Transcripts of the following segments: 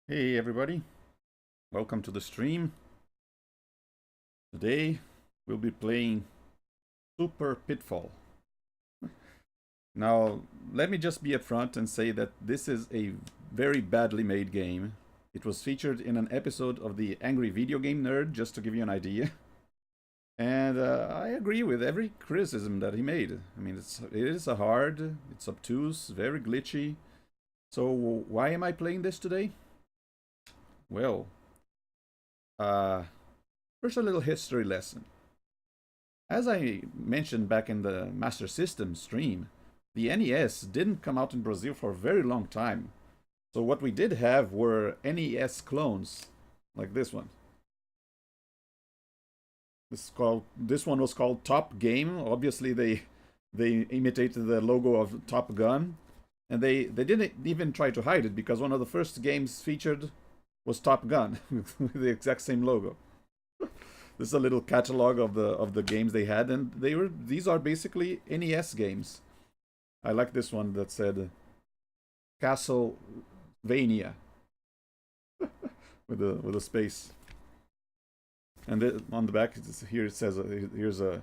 Hey everybody, welcome to the stream. Today we'll be playing Super Pitfall. Now, let me just be upfront and say that this is a very badly made game. It was featured in an episode of the Angry Video Game Nerd, just to give you an idea. And I agree with every criticism that he made. I mean, it is a hard, it's obtuse, very glitchy. So why am I playing this today? Well, uh, first, a little history lesson. As I mentioned back in the Master System stream, the NES didn't come out in Brazil for a very long time. So what we did have were NES clones, like this one. This one was called Top Game. Obviously, they imitated the logo of Top Gun, and they didn't even try to hide it because one of the first games featured was Top Gun with the exact same logo. This is a little catalog of the games they had, and these are basically NES games. I like this one that said Castlevania with a space, and on the back here it says here's a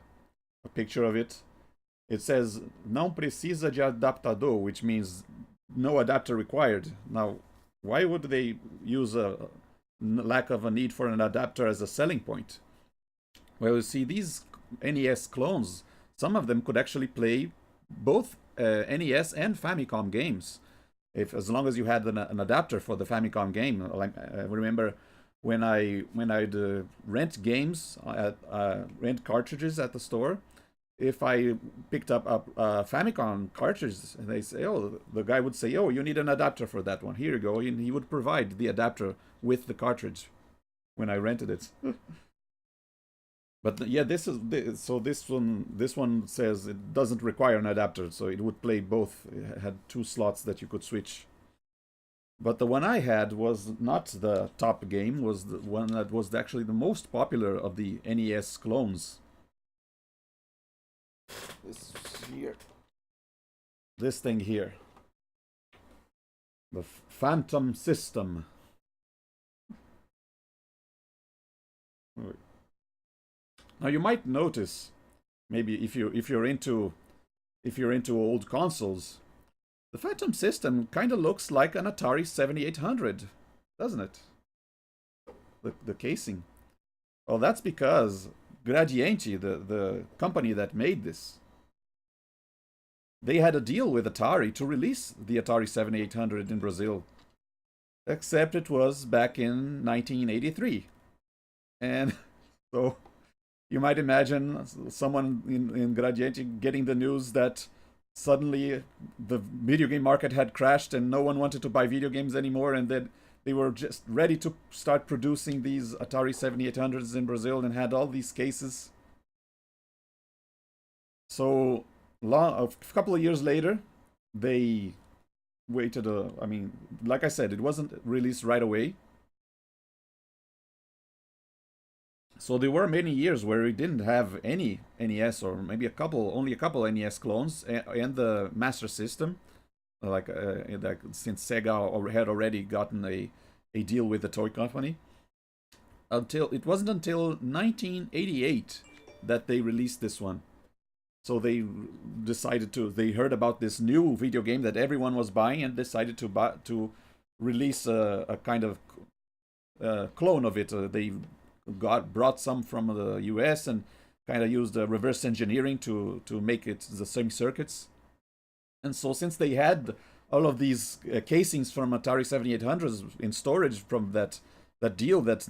picture of it. It says não precisa de adaptador, which means no adapter required. Now, why would they use a lack of a need for an adapter as a selling point? Well, you see, these NES clones, some of them could actually play both NES and Famicom games, as long as you had an adapter for the Famicom game. Like, I remember when I'd rent games, rent cartridges at the store. If I picked up a Famicom cartridge, and they say, oh, the guy would say, oh, you need an adapter for that one. Here you go, and he would provide the adapter with the cartridge when I rented it. But yeah, this one says it doesn't require an adapter, so it would play both. It had two slots that you could switch. But the one I had was not the top game, was the one that was actually the most popular of the NES clones. This here. This thing here. The Phantom System. Now you might notice, maybe if you're into old consoles, the Phantom System kind of looks like an Atari 7800, doesn't it? The casing. Well, that's because Gradiente, the company that made this, they had a deal with Atari to release the Atari 7800 in Brazil. Except it was back in 1983. And so you might imagine someone in Gradiente getting the news that suddenly the video game market had crashed and no one wanted to buy video games anymore, and that they were just ready to start producing these Atari 7800s in Brazil and had all these cases. So a couple of years later, they waited. I mean, like I said, it wasn't released right away. So there were many years where we didn't have any NES, or maybe only a couple NES clones, and the Master System. Since Sega had already gotten a deal with the toy company. It wasn't until 1988 that they released this one. So they heard about this new video game that everyone was buying and decided to release a kind of clone of it. They brought some from the US and kind of used reverse engineering to make it the same circuits. And so since they had all of these casings from Atari 7800s in storage from that deal that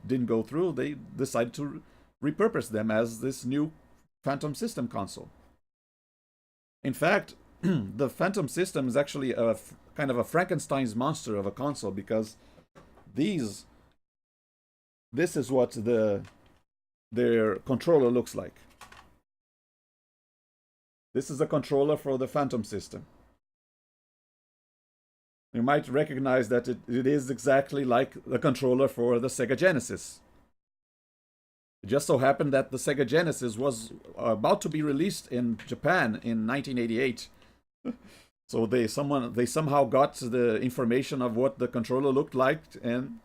didn't go through, they decided to repurpose them as this new Phantom System console. In fact, the Phantom System is actually a kind of a Frankenstein's monster of a console, because this is what their controller looks like. This is a controller for the Phantom System. You might recognize that it is exactly like the controller for the Sega Genesis. It just so happened that the Sega Genesis was about to be released in Japan in 1988. So they somehow got the information of what the controller looked like and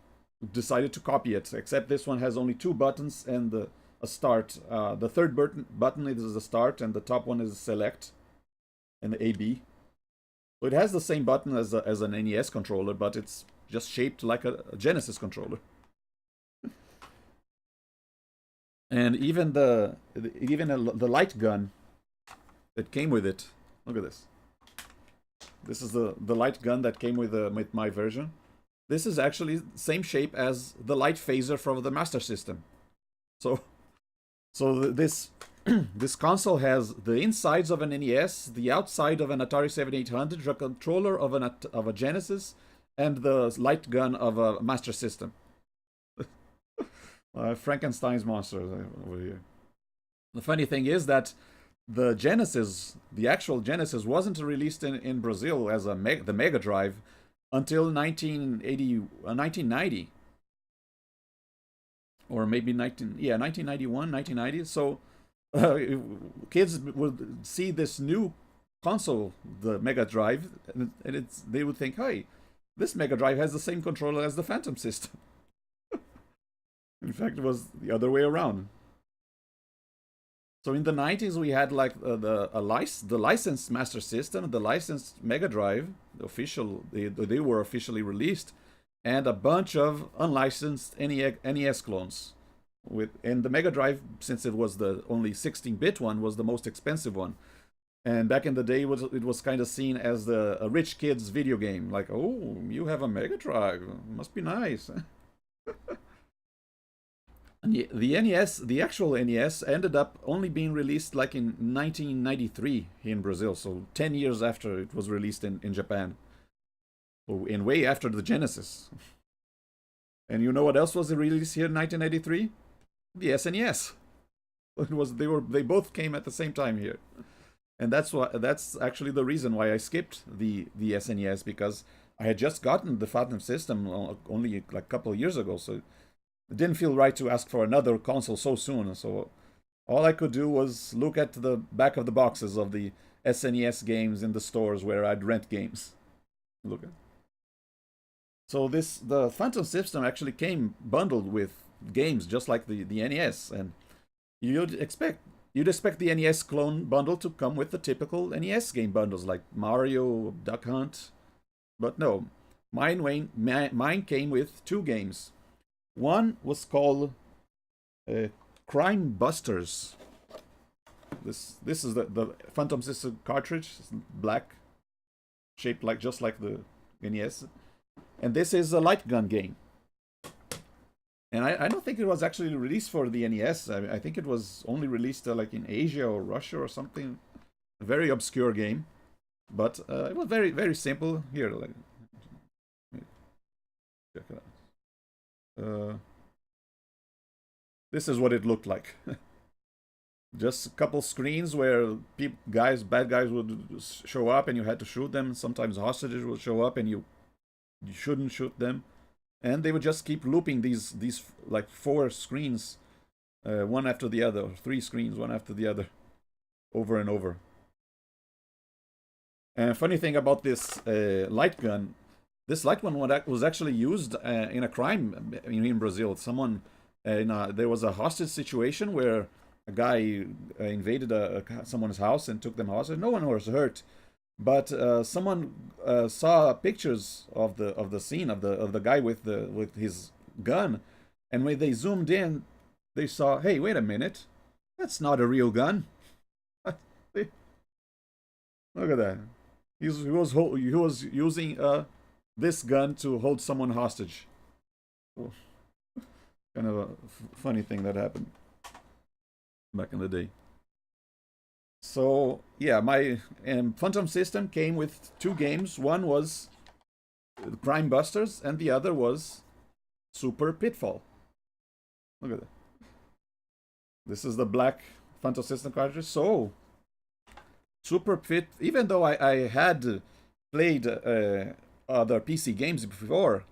decided to copy it. Except this one has only two buttons and a start. The third button is the start, and the top one is select and the AB. So it has the same button as an NES controller, but it's just shaped like a Genesis controller. And even the light gun that came with it. Look at this. This is the light gun that came with my version. This is actually the same shape as the light phaser from the Master System. So this this console has the insides of an NES, the outside of an Atari 7800, the controller of a Genesis, and the light gun of a Master System. Frankenstein's monsters over here. The funny thing is that the Genesis, the actual Genesis, wasn't released in Brazil as the Mega Drive until 1990. Or maybe 1991, 1990. So kids would see this new console, the Mega Drive, and they would think, hey, this Mega Drive has the same controller as the Phantom System. In fact, it was the other way around. So in the 90s, we had like the licensed Master System, the licensed Mega Drive, the official, they were officially released, and a bunch of unlicensed NES clones. And the Mega Drive, since it was the only 16-bit one, was the most expensive one. And back in the day, it was kind of seen as a rich kid's video game. Like, oh, you have a Mega Drive, must be nice. The NES, the actual NES, ended up only being released like in 1993 in Brazil, so 10 years after it was released in Japan. And way after the Genesis. And you know what else was released here in 1983? The SNES. They both came at the same time here. And that's actually the reason why I skipped the SNES, because I had just gotten the Phantom System only like a couple of years ago, so it didn't feel right to ask for another console so soon. So all I could do was look at the back of the boxes of the SNES games in the stores where I'd rent games. Look at. So the Phantom System actually came bundled with games just like the NES, and you'd expect the NES clone bundle to come with the typical NES game bundles like Mario, Duck Hunt, but no, mine came with two games. One was called Crime Busters. This is the Phantom System cartridge, black, shaped just like the NES, and this is a light gun game. And I don't think it was actually released for the NES. I think it was only released like in Asia or Russia or something. A very obscure game, but it was very, very simple. Here, like, check it out. This is what it looked like. Just a couple screens where bad guys would show up and you had to shoot them. Sometimes hostages would show up and you shouldn't shoot them. And they would just keep looping these like 4 screens, one after the other, or 3 screens, one after the other, over and over. And funny thing about this light gun, this light one was actually used in a crime in Brazil. There was a hostage situation where a guy invaded someone's house and took them hostage. No one was hurt, but someone saw pictures of the scene of the guy with his gun, and when they zoomed in, they saw, hey, wait a minute, that's not a real gun. Look at that. He was using this gun to hold someone hostage. Oh. Kind of a funny thing that happened back in the day. So yeah, my Phantom System came with 2 games. One was Crime Busters, and the other was Super Pitfall. Look at that. This is the black Phantom System cartridge. So even though I had played other PC games before,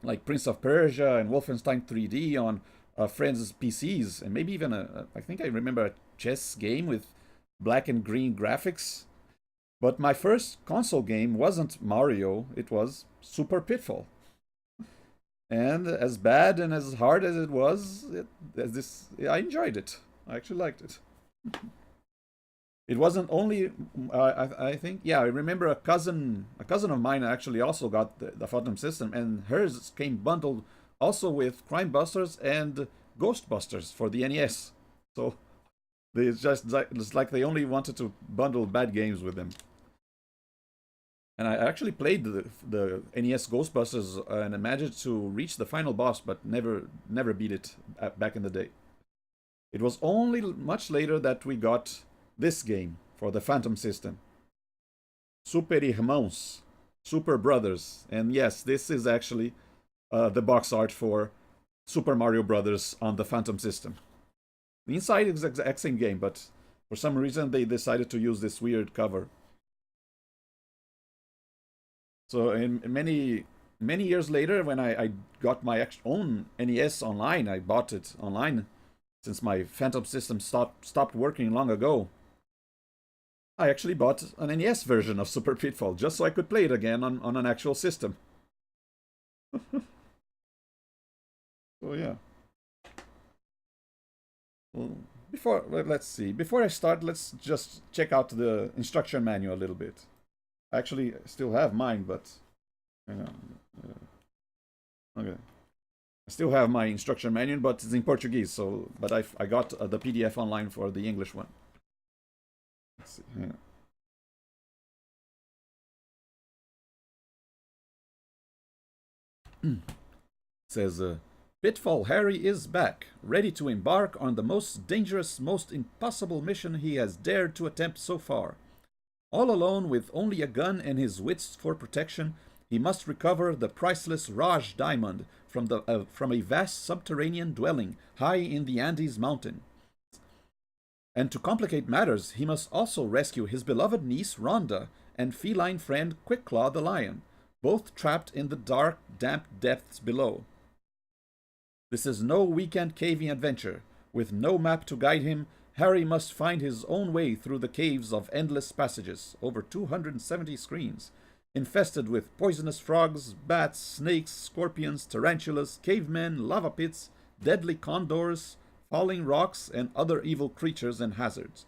like Prince of Persia and Wolfenstein 3D on friends' PCs, and maybe even I think I remember a chess game with black and green graphics. But my first console game wasn't Mario, it was Super Pitfall. And as bad and as hard as it was, I enjoyed it. I actually liked it. It wasn't only I think, yeah, I remember a cousin of mine actually also got the Phantom System, and hers came bundled also with Crime Busters and Ghostbusters for the NES. So it's like they only wanted to bundle bad games with them. And I actually played the NES Ghostbusters and I managed to reach the final boss, but never beat it back in the day. It was only much later that we got this game for the Phantom System. Super Irmãos, Super Brothers. And yes, this is actually the box art for Super Mario Brothers on the Phantom System. The inside is the exact same game, but for some reason they decided to use this weird cover. So in many years later, when I got my own NES online, I bought it online since my Phantom System stopped working long ago. I actually bought an NES version of Super Pitfall just so I could play it again on an actual system. So yeah. Well, let's see. Before I start, let's just check out the instruction manual a little bit. I actually still have mine, but okay. I still have my instruction manual, but it's in Portuguese. So, but I got the PDF online for the English one. Let's see. It says, Pitfall Harry is back, ready to embark on the most dangerous, most impossible mission he has dared to attempt so far. All alone with only a gun and his wits for protection, he must recover the priceless Raj diamond from a vast subterranean dwelling high in the Andes mountain. And to complicate matters, he must also rescue his beloved niece Rhonda and feline friend Quickclaw the lion, both trapped in the dark, damp depths below. This is no weekend caving adventure. With no map to guide him, Harry must find his own way through the caves of endless passages, over 270 screens, infested with poisonous frogs, bats, snakes, scorpions, tarantulas, cavemen, lava pits, deadly condors, falling rocks, and other evil creatures and hazards.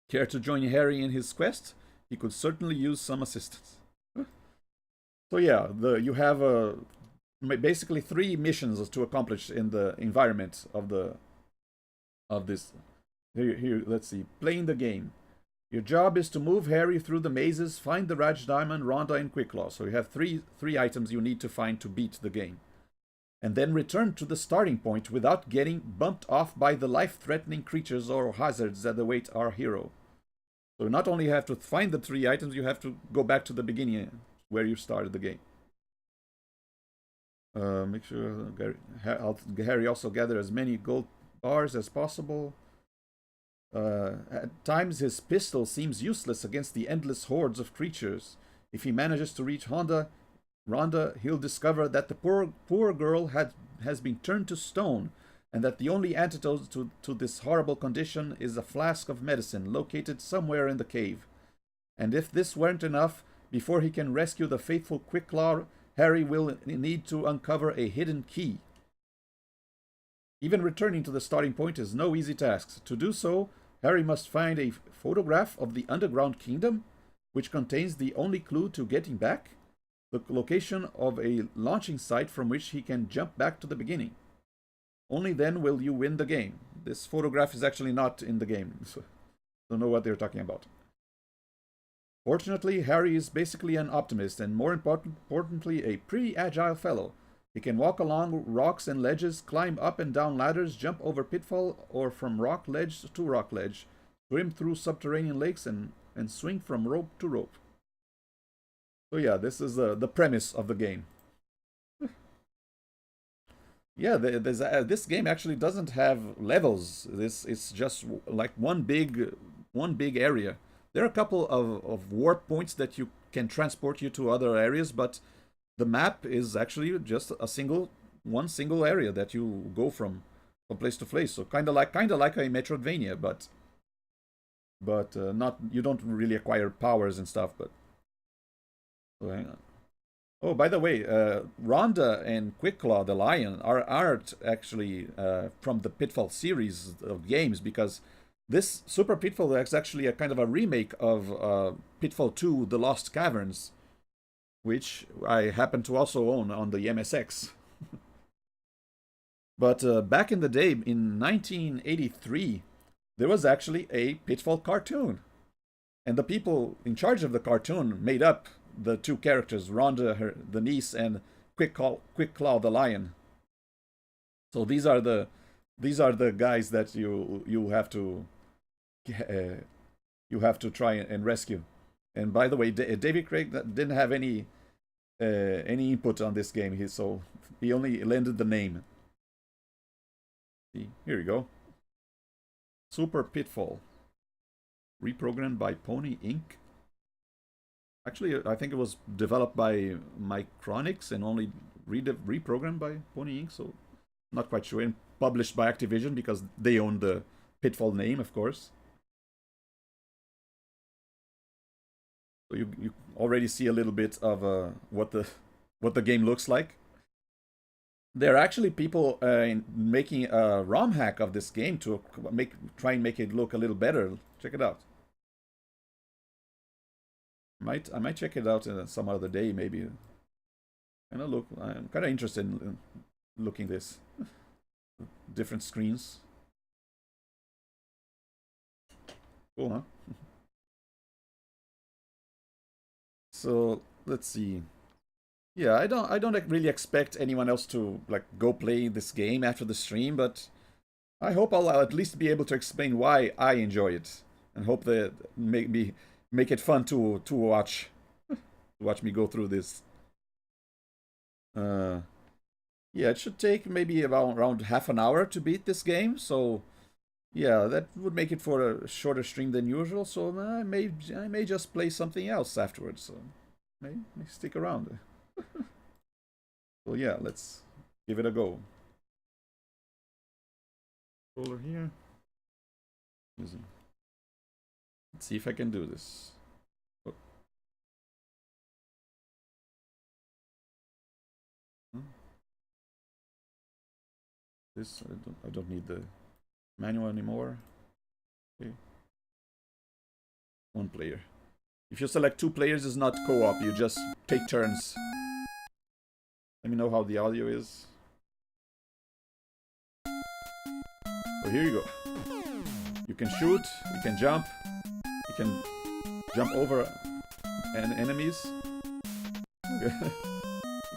Care to join Harry in his quest? He could certainly use some assistance. So yeah, you have basically 3 missions to accomplish in the environment of this. Here, let's see. Playing the game. Your job is to move Harry through the mazes, find the Raj Diamond, Rhonda, and Quickclaw. So you have three items you need to find to beat the game. And then return to the starting point without getting bumped off by the life-threatening creatures or hazards that await our hero. So not only have to find the 3 items, you have to go back to the beginning where you started the game. Make sure Harry also gather as many gold bars as possible. At times his pistol seems useless against the endless hordes of creatures. If he manages to reach Rhonda, he'll discover that the poor girl has been turned to stone, and that the only antidote to this horrible condition is a flask of medicine located somewhere in the cave. And if this weren't enough, before he can rescue the faithful Quickclaw, Harry will need to uncover a hidden key. Even returning to the starting point is no easy task. To do so, Harry must find a photograph of the underground kingdom, which contains the only clue to getting back, the location of a launching site from which he can jump back to the beginning. Only then will you win the game. This photograph is actually not in the game, so I don't know what they're talking about. Fortunately, Harry is basically an optimist and, more importantly, a pretty agile fellow. He can walk along rocks and ledges, climb up and down ladders, jump over pitfall or from rock ledge to rock ledge, swim through subterranean lakes, and swing from rope to rope. So yeah, this is the premise of the game. Yeah, this game actually doesn't have levels. It's just like one big area. There are a couple of warp points that you can transport you to other areas, but the map is actually just one single area that you go from place to place. So kind of like a Metroidvania, but but not, you don't really acquire powers and stuff. But oh, hang on. Oh, by the way, Rhonda and Quickclaw the Lion aren't actually from the Pitfall series of games, because this Super Pitfall is actually a kind of a remake of Pitfall 2: The Lost Caverns, which I happen to also own on the MSX. But back in the day, in 1983, there was actually a Pitfall cartoon. And the people in charge of the cartoon made up the two characters, Rhonda, the niece, and Quickclaw the Lion. So these are the guys that you have to try and rescue. And by the way, David Craig didn't have any input on this game, so he only lended the name. See, here you go. Super Pitfall, reprogrammed by Pony Inc. Actually, I think it was developed by Micronix and only reprogrammed by Pony Inc. So not quite sure. And published by Activision because they own the Pitfall name, of course. So you already see a little bit of what the game looks like. There are actually people making a ROM hack of this game to try and make it look a little better. Check it out. I might check it out some other day, maybe. I'm kind of interested in looking this. Different screens. Cool, huh? So let's see. Yeah, I don't really expect anyone else to like go play this game after the stream, but I hope I'll at least be able to explain why I enjoy it, and hope that make it fun to watch me go through this. Yeah, it should take maybe around half an hour to beat this game, so yeah, that would make it for a shorter stream than usual. So I may just play something else afterwards. So may stick around. So yeah, let's give it a go. Roller here. Let's see if I can do this. Oh. This I don't need the manual anymore. Okay. One player. If you select two players, it's not co-op. You just take turns. Let me know how the audio is. So here you go. You can shoot. You can jump. You can jump over enemies. He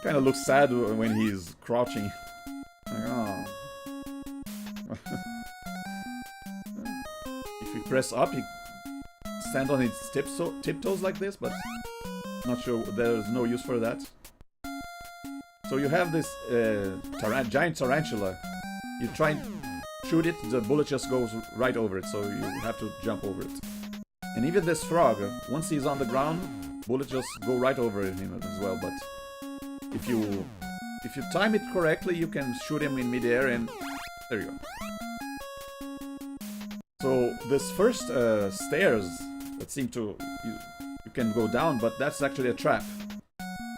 kind of looks sad when he's crouching. Like, oh. If you press up, he stands on his tiptoes like this, but not sure there's no use for that. So you have this giant tarantula. You try and shoot it, the bullet just goes right over it, so you have to jump over it. And even this frog, once he's on the ground, bullets just go right over him as well. But if you time it correctly, you can shoot him in midair, and there you go. So this first stairs that seem to you can go down, but that's actually a trap.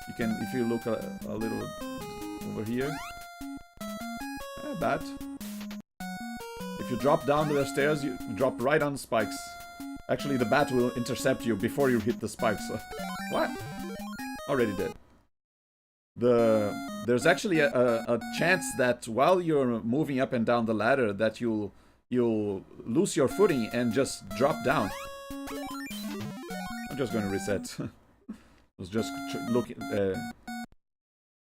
You can, if you look a little over here. Bad. If you drop down the stairs, you drop right on the spikes. Actually, the bat will intercept you before you hit the spikes. What? Already dead. There's actually a chance that while you're moving up and down the ladder, that you'll lose your footing and just drop down. I'm just going to reset. I was just looking.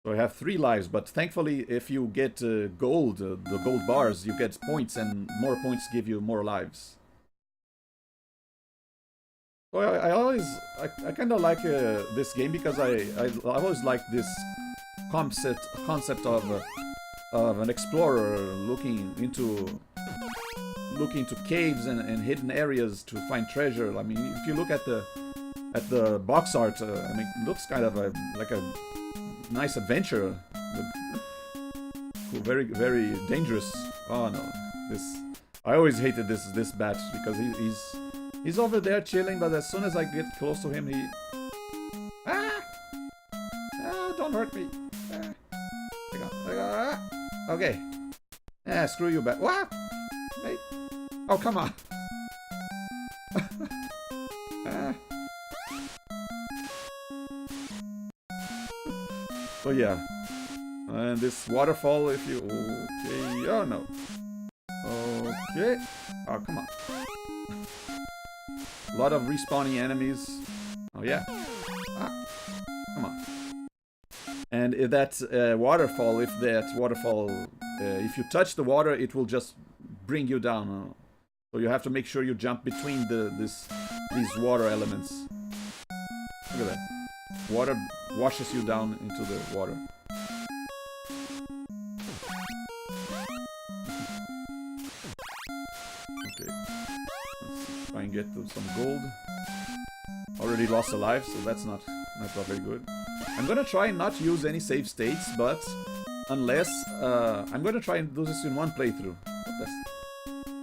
So I have 3 lives, but thankfully, if you get gold, the gold bars, you get points, and more points give you more lives. So I kind of like this game because I always like this concept of an explorer looking into caves and hidden areas to find treasure. I mean, if you look at the box art, I mean, it looks kind of like a nice adventure. Cool, very, very dangerous. Oh no, I always hated this bat because He's over there chilling, but as soon as I get close to him, he... Ah! Ah, don't hurt me. Ah. Ah. Okay. Ah, screw you back. What? Hey. Oh, come on. Ah. So yeah. And this waterfall, if you... Okay. Oh, no. Okay. Oh, come on. A lot of respawning enemies. Oh, yeah. Ah. Come on. And if that waterfall, if you touch the water, it will just bring you down. So you have to make sure you jump between these water elements. Look at that. Water washes you down into the water. Okay. Let's try and get some gold. Already lost a life, so that's not very good. I'm gonna try and not use any save states, but unless I'm gonna try and do this in one playthrough. That's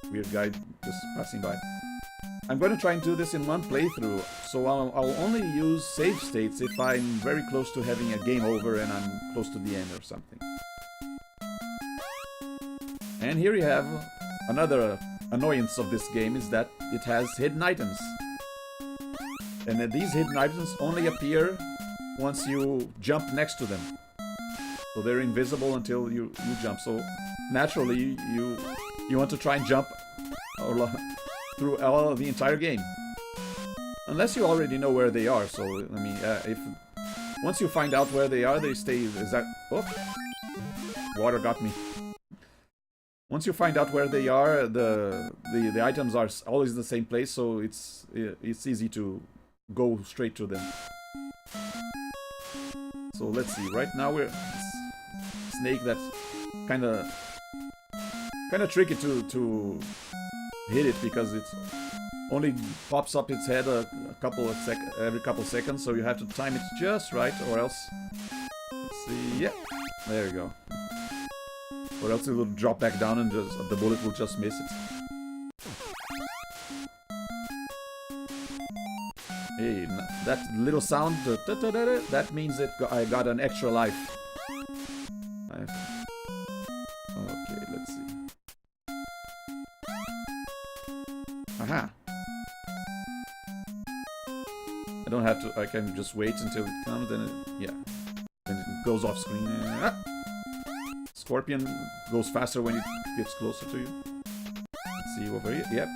weird guy just passing by. I'm gonna try and do this in one playthrough, so I'll only use save states if I'm very close to having a game over and I'm close to the end or something. And here you have another annoyance of this game is that it has hidden items. And these hidden items only appear once you jump next to them. So they're invisible until you jump. So naturally you want to try and jump through the entire game. Unless you already know where they are. So I mean, if once you find out where they are, they stay. Is that? Oh, water got me. Once you find out where they are, the items are always in the same place. So it's easy to go straight to them. So let's see. Right now we're snake that's kind of tricky to hit it because it only pops up its head every couple seconds. So you have to time it just right, or else. Let's see. Yeah, there you go. Or else it will drop back down and the bullet will just miss it. Hey, that little sound, that means I got an extra life. Okay, let's see. Aha! I don't have to, I can just wait until it comes, then yeah. Then it goes off screen. Scorpion goes faster when it gets closer to you. Let's see over here. Yep.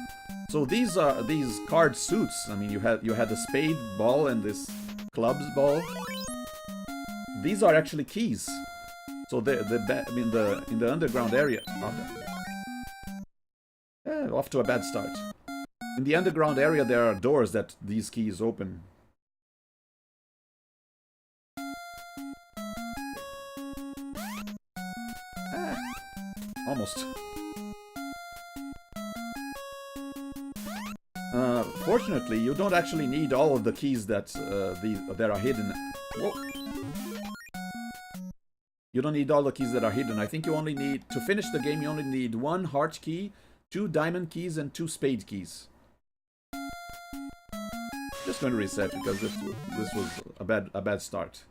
So these are card suits. I mean, you had the spade ball and this clubs ball. These are actually keys. So in the underground area. Off to a bad start. In the underground area, there are doors that these keys open. Almost. Fortunately, you don't actually need all of the keys that are hidden. Whoa. You don't need all the keys that are hidden. I think you only need, to finish the game, you only need 1 heart key, 2 diamond keys, and 2 spade keys. Just going to reset because this was a bad start.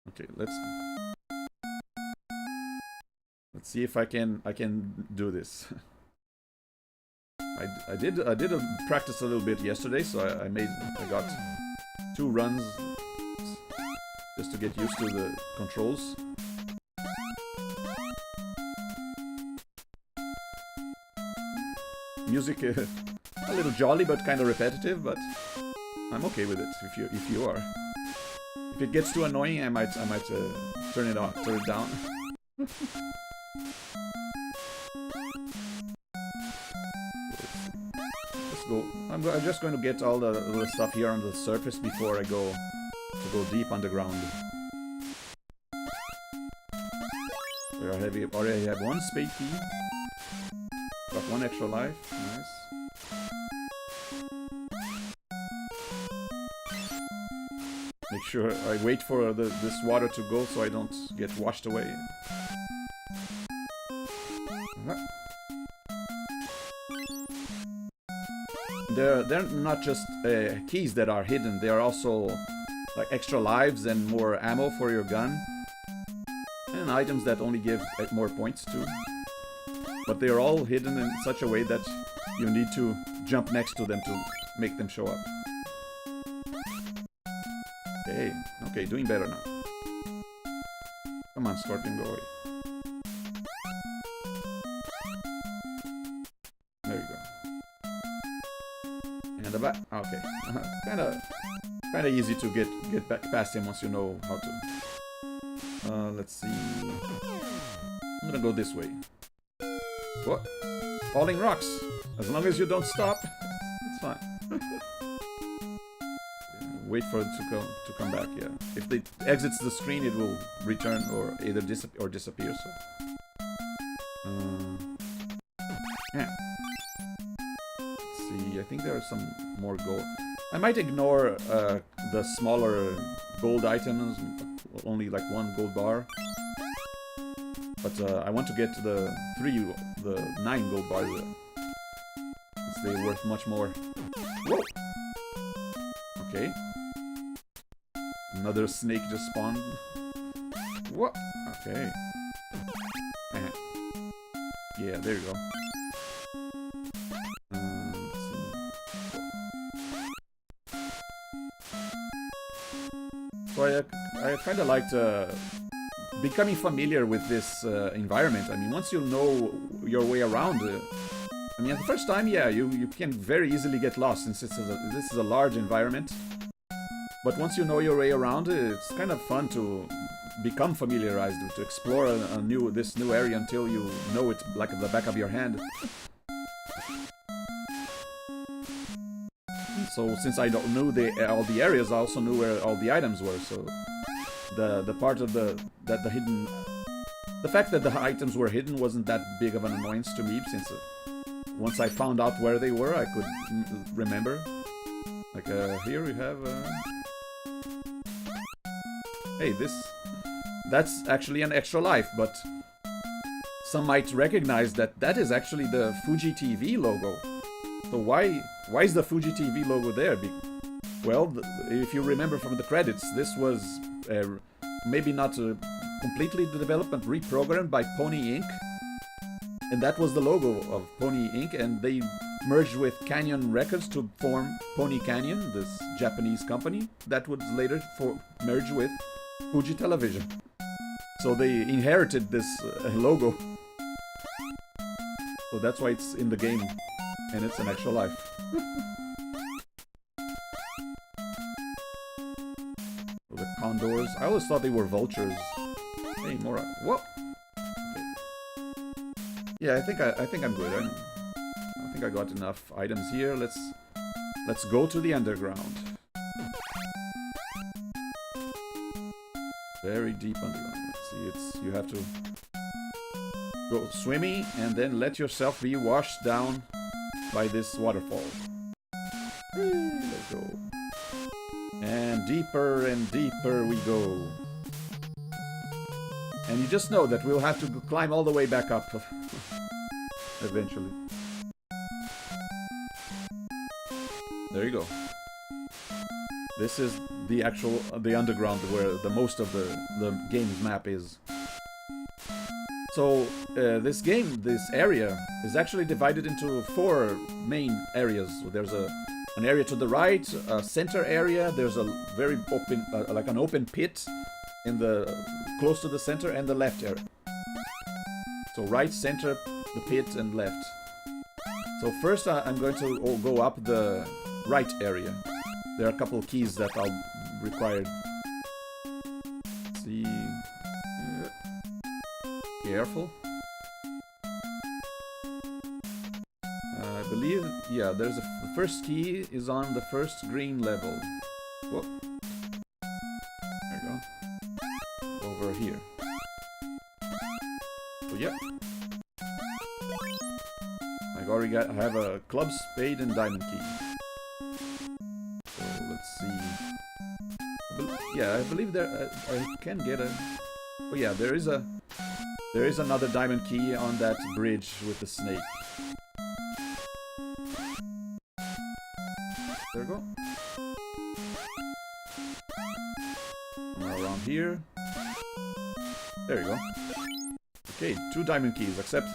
Okay, let's see if I can do this. I did practice a little bit yesterday, so I got 2 runs just to get used to the controls. Music a little jolly but kind of repetitive, but I'm okay with it if you are. If it gets too annoying, I might turn it down. Go. I'm just going to get all the stuff here on the surface before I go deep underground. We already have 1 spade key. Got 1 extra life. Nice. Make sure I wait for this water to go so I don't get washed away. they're not just keys that are hidden. They are also like extra lives and more ammo for your gun, and items that only give more points too. But they are all hidden in such a way that you need to jump next to them to make them show up. Okay, okay, doing better now. Come on, Scorpion, go away. There you go. And the back. Okay, kind of easy to get back past him once you know how to. Let's see. I'm gonna go this way. What? Falling rocks. As long as you don't stop, it's fine. Wait for it to come back. Yeah. If it exits the screen, it will return or either disappear. So. Yeah. Let's see. I think there are some more gold. I might ignore the smaller gold items, only like 1 gold bar. But I want to get to the 9 gold bars. They're worth much more. Whoa! Okay. Another snake just spawned. What? Okay. Yeah, there you go. Let's see. So I kind of liked becoming familiar with this environment. I mean, once you know your way around, I mean, at the first time, yeah, you can very easily get lost since this is a large environment. But once you know your way around, it's kind of fun to become familiarized, to explore this new area until you know it like at the back of your hand. So since I don't know all the areas, I also knew where all the items were. So the part of the fact that the items were hidden wasn't that big of an annoyance to me, since once I found out where they were, I could remember. Like here we have. Hey, that's actually an extra life, but some might recognize that is actually the Fuji TV logo. So why is the Fuji TV logo there? Well, if you remember from the credits, this was maybe not completely the development reprogrammed by Pony Inc. And that was the logo of Pony Inc. And they merged with Canyon Records to form Pony Canyon, this Japanese company that would later merge with Fuji Television. So they inherited this logo. So that's why it's in the game, and it's an extra life. So the condors, I always thought they were vultures. Hey, Mora, whoa. Okay. Yeah, I think I'm good. I think I got enough items here. Let's go to the underground. Very deep underground. Let's see, you have to go swimming and then let yourself be washed down by this waterfall. Let's go. And deeper we go. And you just know that we'll have to climb all the way back up eventually. There you go. This is the underground where the most of the game's map is. So this area is actually divided into 4 main areas. So there's an area to the right, a center area. There's a very open, like an open pit in the close to the center, and the left area. So right, center, the pit, and left. So first I'm going to go up the right area. There are a couple of keys that I'll require. Let's see. Careful. I believe, yeah, the first key is on the first green level. Whoa. There you go. Over here. So yeah. I have a club, spade, and diamond key. So let's see. Yeah, I believe I can get a. Oh yeah, there is another diamond key on that bridge with the snake. Somewhere around here. There you go. Okay, 2 diamond keys, except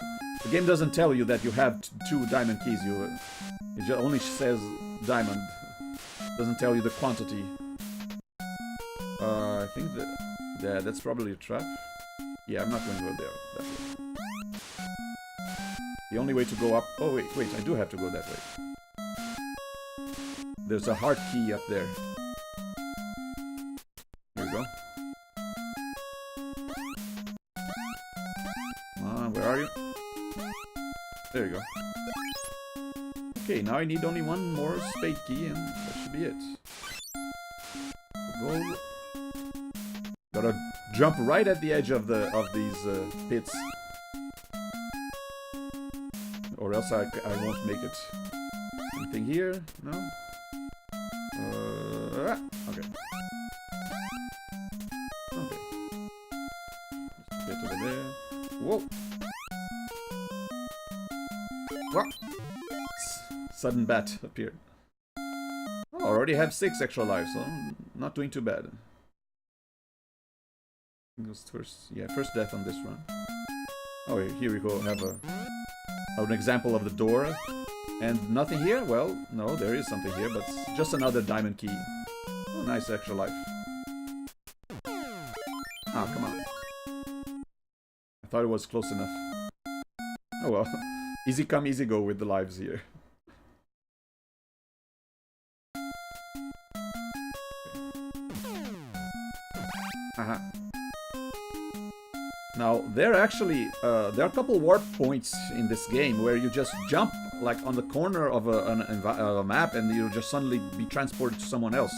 the game doesn't tell you that you have 2 diamond keys. It just only says diamond. Doesn't tell you the quantity. I think that... Yeah, that's probably a trap. Yeah, I'm not going to go there. That way. The only way to go up... Oh, wait, I do have to go that way. There's a heart key up there. Here we go. Where are you? There you go. Okay, now I need only 1 more spade key and that should be it. Gold. Gotta jump right at the edge of these pits. Or else I won't make it. Anything here? No? Okay. Okay. Just get over there. Whoa! What? Sudden bat appeared. Oh, I already have 6 extra lives, so I'm not doing too bad. First death on this run. Oh, here we go. Have an example of the door. And nothing here? Well, no, there is something here, but it's just another diamond key. Oh, nice extra life. Ah, come on. I thought it was close enough. Oh well. Easy come, easy go with the lives here. Haha. Now, there are a couple warp points in this game where you just jump like on the corner of a map and you'll just suddenly be transported to somewhere else.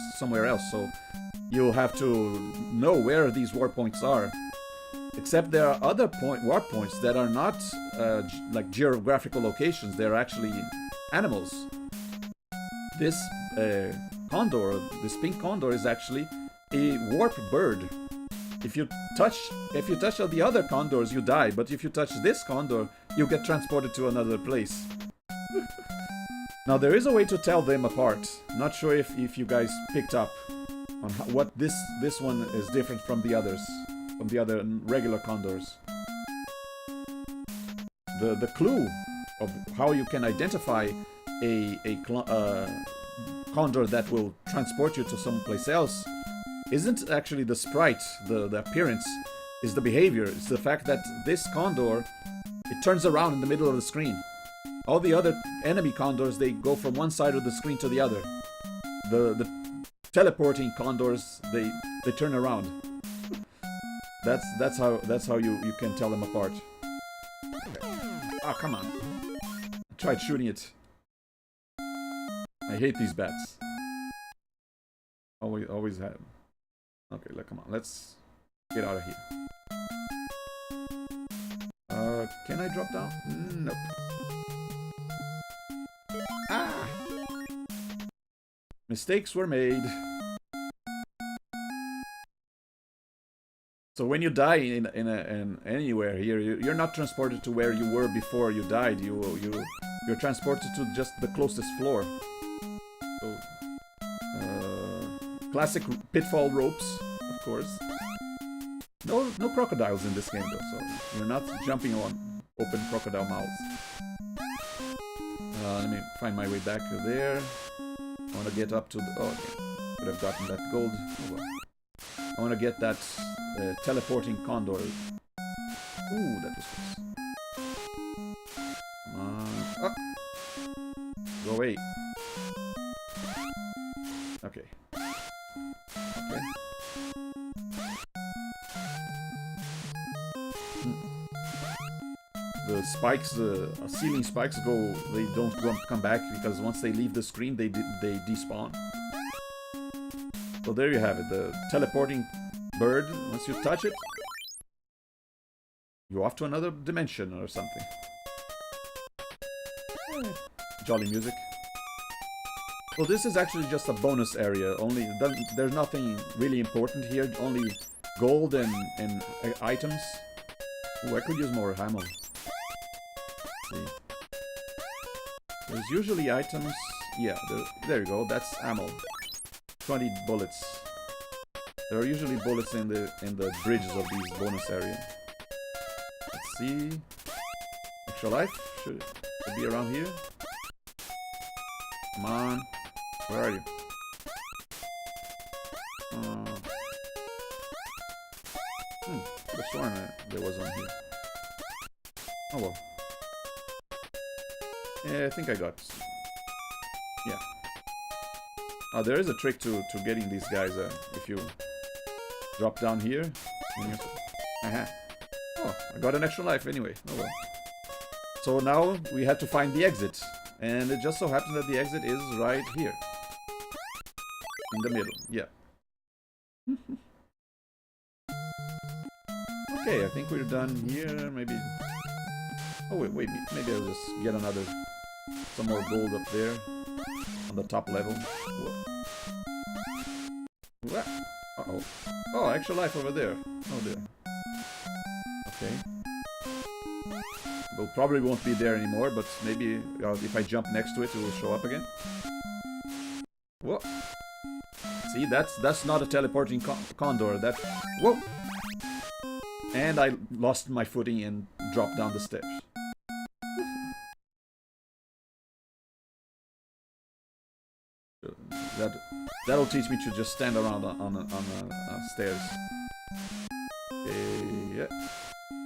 So you'll have to know where these warp points are. Except there are other warp points that are not like geographical locations. They're actually animals. This condor, this pink condor, is actually a warp bird. If you touch the other condors, you die. But if you touch this condor, you get transported to another place. Now there is a way to tell them apart. Not sure if you guys picked up on what this one is different from the others, from the other regular condors. The clue of how you can identify a condor that will transport you to someplace else isn't actually the sprite, the appearance, is the behavior. It's the fact that this condor, it turns around in the middle of the screen. All the other enemy condors, they go from one side of the screen to the other. The teleporting condors, they turn around. That's how you can tell them apart. Okay. Ah, come on. I tried shooting it. I hate these bats. Always have. Okay, come on, let's get out of here. Can I drop down? Nope. Ah! Mistakes were made. So when you die in anywhere here, you're not transported to where you were before you died. You're transported to just the closest floor. So, classic Pitfall ropes, of course. No crocodiles in this game though, so you're not jumping on open crocodile mouths. Let me find my way back to there. I want to get up to the... Oh, okay. Could have gotten that gold. Oh, well. I want to get that teleporting condor. Ooh, that was close. Come on. Oh. Go away. Okay. Okay. The spikes, ceiling spikes they don't come back because once they leave the screen, they despawn. So there you have it, the teleporting bird. Once you touch it, you're off to another dimension or something. Jolly music. Well, this is actually just a bonus area. There's nothing really important here. Only gold and items. Oh, I could use more ammo. There's usually items. Yeah, there you go. That's ammo. 20 bullets. There are usually bullets in the bridges of these bonus areas. Let's see. Extra life should be around here. Come on. Where are you? Could have sworn there was one here. Oh well. Yeah, I think I got. Yeah. Oh, there is a trick to getting these guys. If you drop down here. Aha. Oh, I got an extra life anyway. Oh well. So now we have to find the exit. And it just so happens that the exit is right here. In the middle. Yeah. Okay, I think we're done here. Maybe... Oh, wait. Maybe I'll just get some more gold up there. On the top level. Whoa. What? Uh-oh. Oh, extra life over there. Oh, dear. Okay. Well, probably won't be there anymore, but maybe if I jump next to it, it will show up again. Whoa. See, that's not a teleporting condor. That... Whoa! And I lost my footing and dropped down the stairs. That'll teach me to just stand around on stairs. Okay, yeah.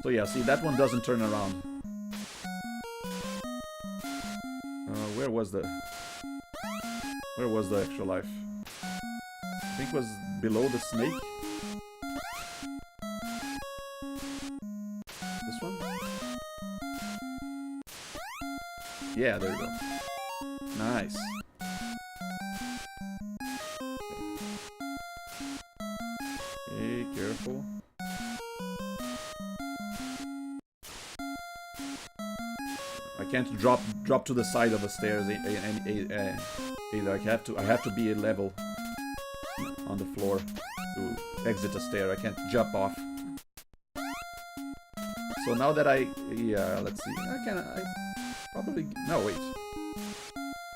So yeah, see, that one doesn't turn around. Where was the extra life? I think it was below the snake. This one? Yeah, there we go. Nice. Okay, careful. I can't drop to the side of the stairs either. I have to be level on the floor to exit a stair. I can't jump off. So now that let's see. I probably... No, wait.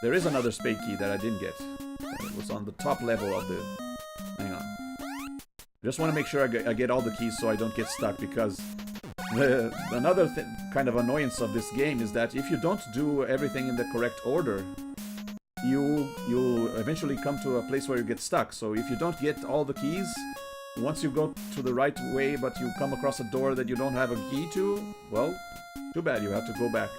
There is another spade key that I didn't get. It was on the top level of the... Hang on. Just want to make sure I get all the keys so I don't get stuck, because another kind of annoyance of this game is that if you don't do everything in the correct order, you'll eventually come to a place where you get stuck. So if you don't get all the keys, once you go to the right way but you come across a door that you don't have a key to, well, too bad, you have to go back.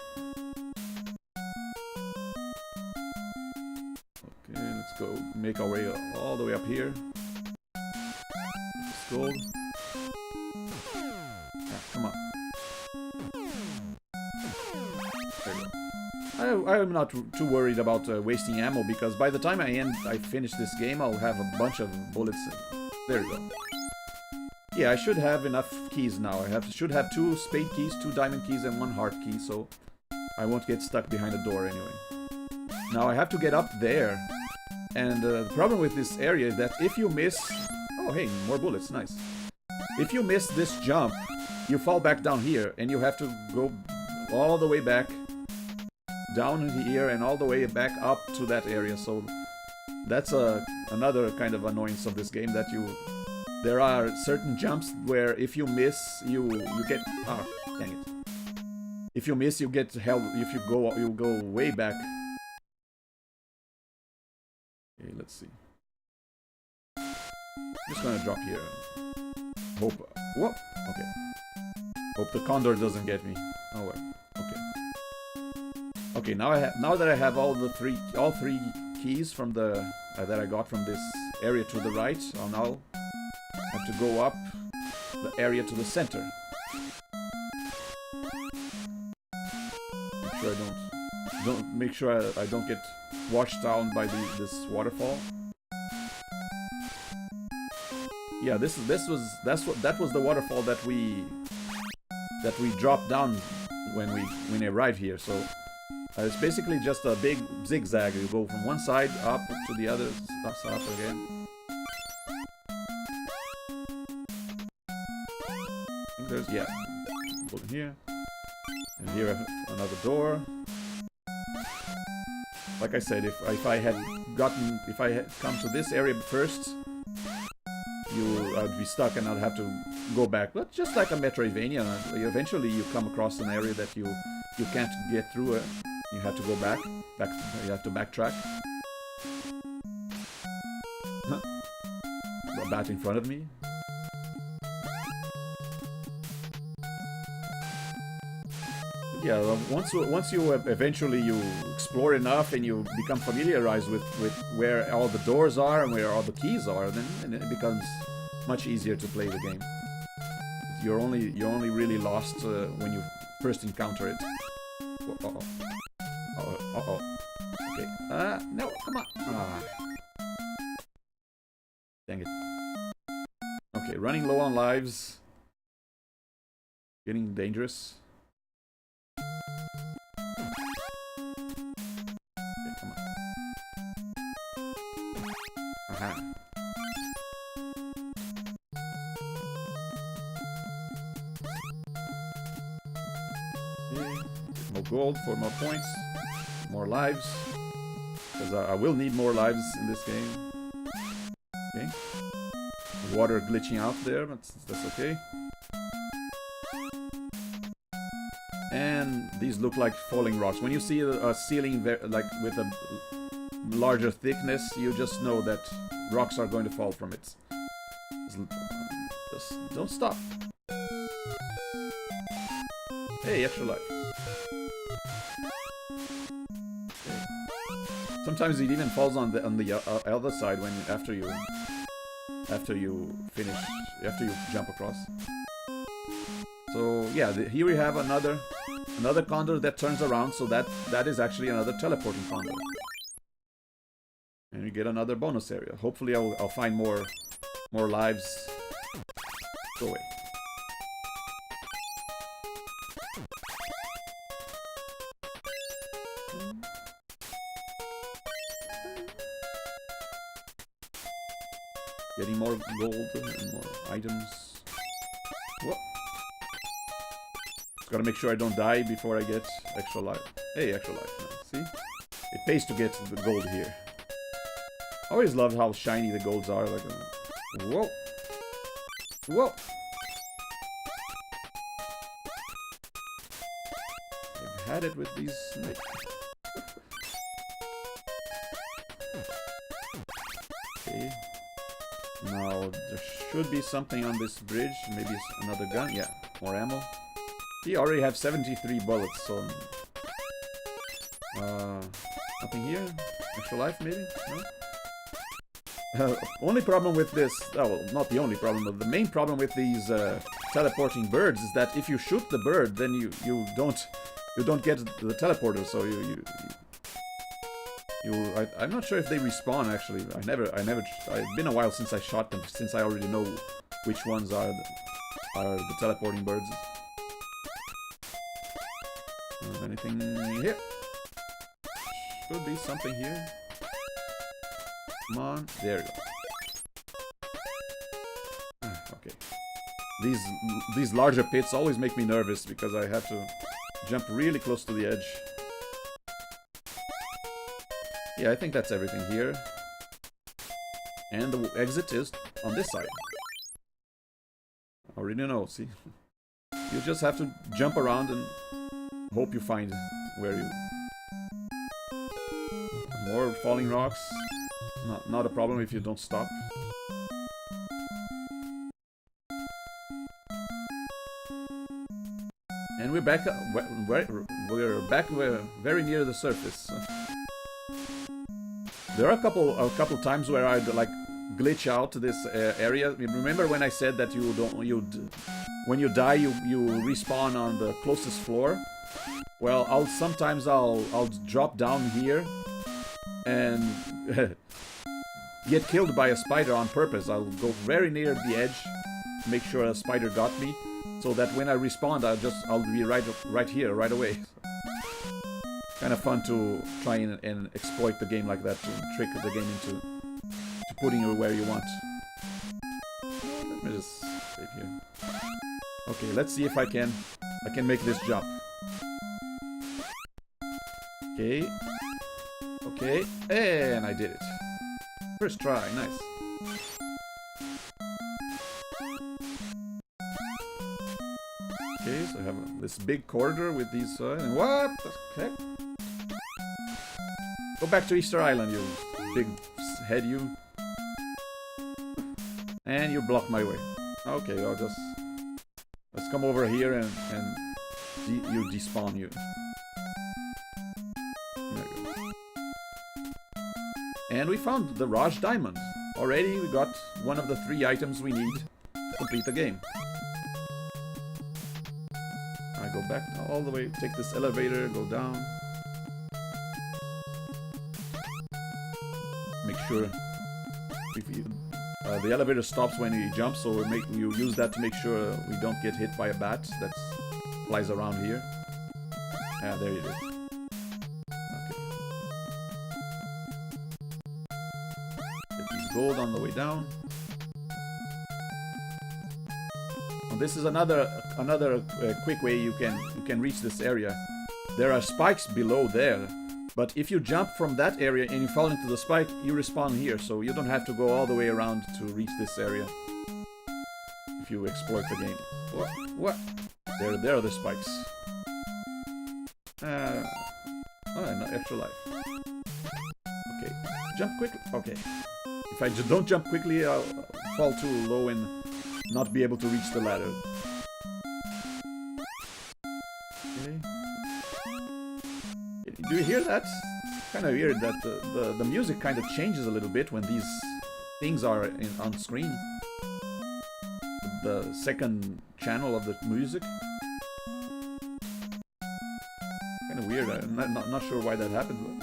Okay, let's go make our way all the way up here. Gold. Yeah, come on. There we go. I'm not too worried about wasting ammo, because by the time I finish this game, I'll have a bunch of bullets. There we go. Yeah, I should have enough keys now. Should have 2 spade keys, 2 diamond keys, and 1 heart key, so I won't get stuck behind a door anyway. Now I have to get up there, and the problem with this area is that if you miss... Oh, hey, more bullets, nice. If you miss this jump, you fall back down here, and you have to go all the way back down here and all the way back up to that area. So that's another kind of annoyance of this game, that there are certain jumps where if you miss, you get... Ah, dang it. If you miss, you get held. If you go way back. Okay, let's see. Just gonna drop here. Hope. Whoop. Okay. Hope the condor doesn't get me. Oh well. Okay. Okay. Now that I have all 3 keys from the that I got from this area to the right, I'll now have to go up the area to the center. Make sure I don't get washed down by this waterfall. Yeah, that was the waterfall that we dropped down when we arrived here. So it's basically just a big zigzag. You go from one side up to the other, up again. I think there's go in here, and here another door. Like I said, if I had come to this area first, I'd be stuck and I'd have to go back. But just like a Metroidvania, eventually you come across an area that you can't get through. You have to go back. You have to backtrack. A bat in front of me. Yeah, once you eventually you explore enough and you become familiarized with where all the doors are and where all the keys are, then it becomes much easier to play the game. You're only really lost when you first encounter it. Uh-oh. Uh-oh. Okay. No, come on. Ah. Dang it. Okay, running low on lives. Getting dangerous. More gold for more points, more lives, because I will need more lives in this game. Okay, water glitching out there, but that's okay. And these look like falling rocks. When you see a ceiling like with a larger thickness, you just know that rocks are going to fall from it. Just don't stop. Hey, extra life. Okay. Sometimes it even falls on the other side when after you jump across. So yeah, here we have another condor that turns around. So that is actually another teleporting condor. And we get another bonus area. Hopefully I'll find more lives. Go away. Getting more gold and more items. Whoa. Just gotta make sure I don't die before I get extra life. Hey, extra life. Now, see? It pays to get the gold here. I always love how shiny the golds are. Like, whoa. Whoa. I've had it with these snakes. Okay. Now, there should be something on this bridge. Maybe it's another gun. Yeah, more ammo. He already have 73 bullets, so... nothing here? Extra life, maybe? No? Only problem with this... Oh, well, not the only problem, but the main problem with these teleporting birds is that if you shoot the bird, then you don't get the teleporter, so I'm not sure if they respawn, actually. It's been a while since I shot them, since I already know which ones are the teleporting birds. Anything here? Should be something here. Come on, there you go. Okay. These larger pits always make me nervous because I have to jump really close to the edge. Yeah, I think that's everything here. And the exit is on this side. I already know, see? You just have to jump around and hope you find where you... More falling rocks. Not a problem if you don't stop. And we're back. We're back very near the surface. There are a couple times where I'd like glitch out this area. Remember when I said that when you die you respawn on the closest floor? Well, sometimes I'll drop down here and get killed by a spider on purpose. I'll go very near the edge, make sure a spider got me, so that when I respawn, I'll be right here, right away. Kind of fun to try and exploit the game like that, to trick the game into putting you where you want. Let me just save here. Okay, let's see if I can make this jump. Okay. Okay, and I did it. First try, nice. Okay, so I have this big corridor with these... what the heck? Go back to Easter Island, you big head, you. And you block my way. Okay, I'll just... Let's come over here and you despawn you. There you go. And we found the Raj Diamond. Already we got one of the 3 items we need to complete the game. I go back all the way, take this elevator, go down. Make sure if you, the elevator stops when you jump, so you use that to make sure we don't get hit by a bat that flies around here. Yeah, there it is. Okay. Get these gold on the way down. Well, this is another quick way you can reach this area. There are spikes below there. But if you jump from that area and you fall into the spike, you respawn here, so you don't have to go all the way around to reach this area. If you exploit the game. What? There are the spikes. Oh, no, extra life. Okay, jump quickly. Okay. If I don't jump quickly, I'll fall too low and not be able to reach the ladder. Okay. Do you hear that? It's kind of weird that the music kind of changes a little bit when these things are on screen. The second channel of the music. Kind of weird. I'm not sure why that happened. But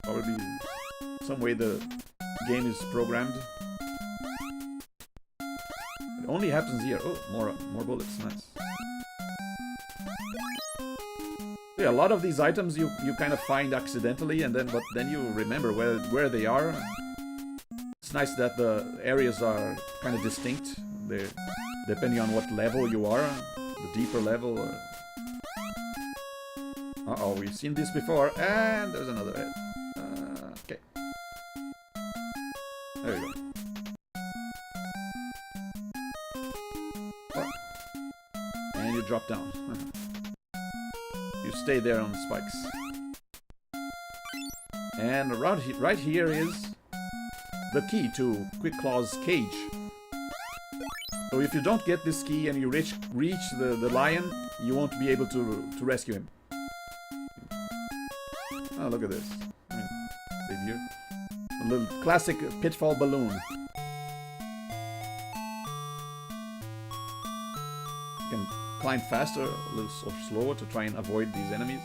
probably some way the game is programmed. It only happens here. Oh, more bullets. Nice. Yeah, a lot of these items you kind of find accidentally, and but then you remember where they are. It's nice that the areas are kind of distinct. They're depending on what level you are, the deeper level. Uh-oh, we've seen this before, and there's another head. Okay. There you go. Oh. And you drop down. You stay there on the spikes. And around right here is the key to Quick Claw's cage. So if you don't get this key and you reach the lion, you won't be able to rescue him. Oh, look at this. Right here. A little classic Pitfall balloon. You can climb faster, a little slower to try and avoid these enemies.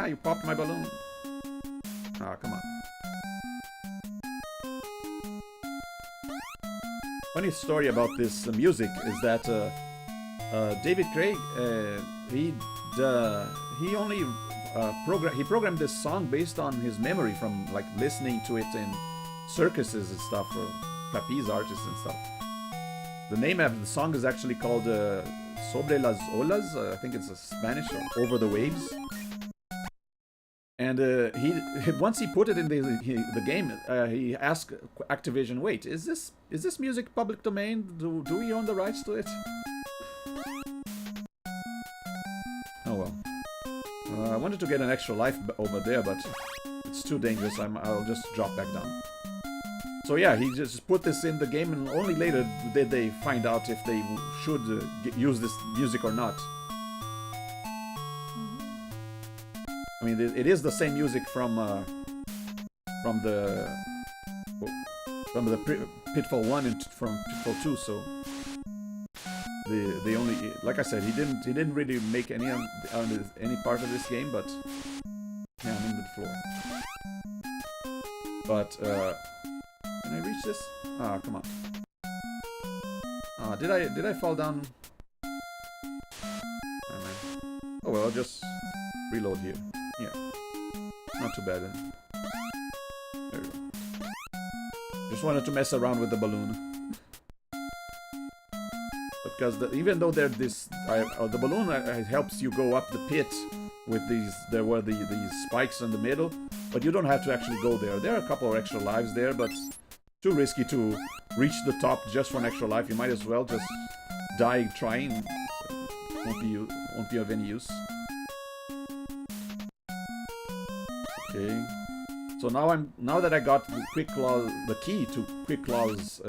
You popped my balloon. Ah, come on. Funny story about this music is that David Craig, he programmed this song based on his memory from like listening to it in circuses and stuff, or trapeze artists and stuff. The name of the song is actually called Sobre las Olas. I think it's a Spanish, or Over the Waves. And once he put it in the game, he asked Activision, "Wait, is this music public domain? Do we own the rights to it?" Oh well. I wanted to get an extra life over there, but it's too dangerous. I'll just drop back down. So yeah, he just put this in the game, and only later did they find out if they should use this music or not. I mean, it is the same music from the Pitfall 1 and from Pitfall 2, so the only, like I said, he didn't really make any part of this game, but yeah, I'm in the floor. But can I reach this? Ah, come on. Ah, did I fall down? Oh, man. Oh well, I'll just reload here. Yeah, not too bad. There we go. Just wanted to mess around with the balloon. Because even though the balloon helps you go up the pit with these spikes in the middle, but you don't have to actually go there. There are a couple of extra lives there, but too risky to reach the top just for an extra life. You might as well just die trying. Won't be of any use. Okay. So now that I got the the key to Quick Claw's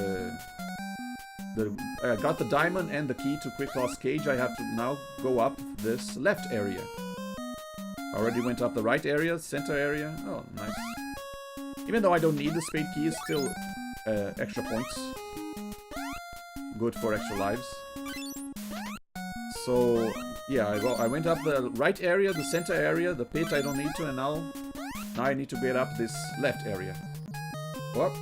I got the diamond and the key to Quick Claw's cage, I have to now go up this left area. Already went up the right area, center area. Oh, nice. Even though I don't need the spade key, it's still extra points. Good for extra lives. So yeah, I went up the right area, the center area, the pit I don't need to, and now I need to get up this left area. What?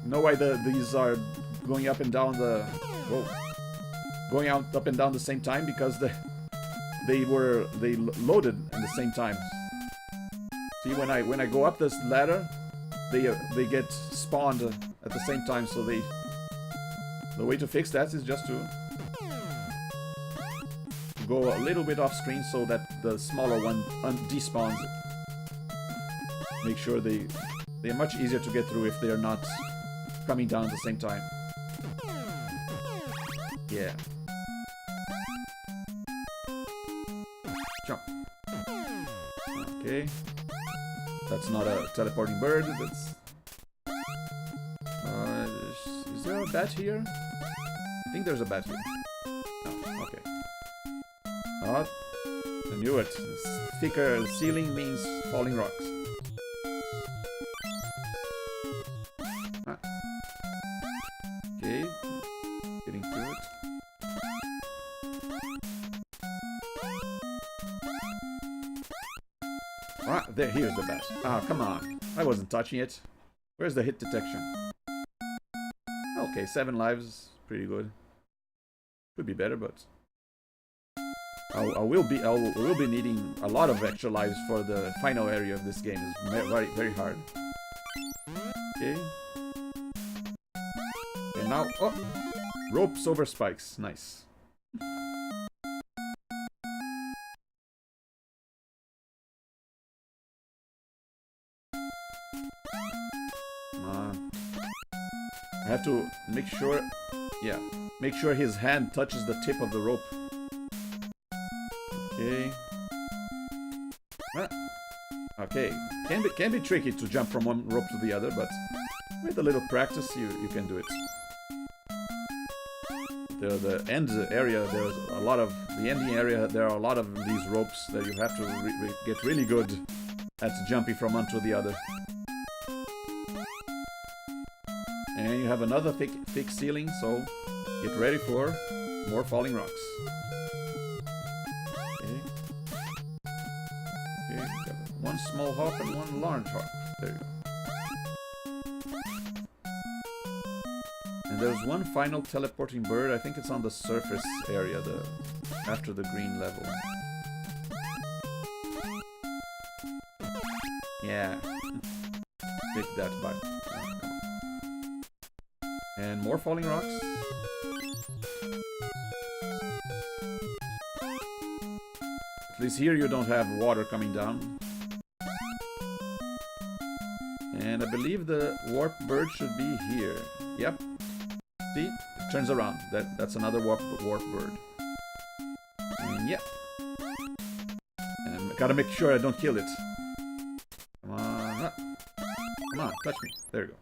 Know why these are going up and down the... Whoa. Going out up and down the same time? Because they loaded at the same time. See, when I go up this ladder, they get spawned at the same time, so the way to fix that is just to go a little bit off screen so that the smaller one despawns. Make sure they're much easier to get through if they're not coming down at the same time. Yeah. Jump. Okay. That's not a teleporting bird. That's. Is there a bat here? I think there's a bat here. No. Okay. Oh, I knew it. Thicker ceiling means falling rocks. Okay. Getting through it. Ah, there, here's the bat. Ah, come on. I wasn't touching it. Where's the hit detection? Okay, 7 lives. Pretty good. Could be better, but... I will be needing a lot of extra lives for the final area of this game. It's very, very hard. Okay. And now... Oh! Ropes over spikes. Nice. I have to make sure... Yeah. Make sure his hand touches the tip of the rope. Okay. Ah. Okay. Can be tricky to jump from one rope to the other, but with a little practice you can do it. The end area, there's a lot of... The ending area, there are a lot of these ropes that you have to get really good at jumping from one to the other. And you have another thick ceiling, so get ready for more falling rocks. Okay. Okay, got one small hop and one large hop. There you go. And there's one final teleporting bird. I think it's on the surface area, after the green level. Yeah. Pick that button. And more falling rocks. At least here you don't have water coming down. And I believe the warp bird should be here. Yep. See? It turns around. That's another warp bird. And yep. And I gotta make sure I don't kill it. Come on. Come on, touch me. There you go.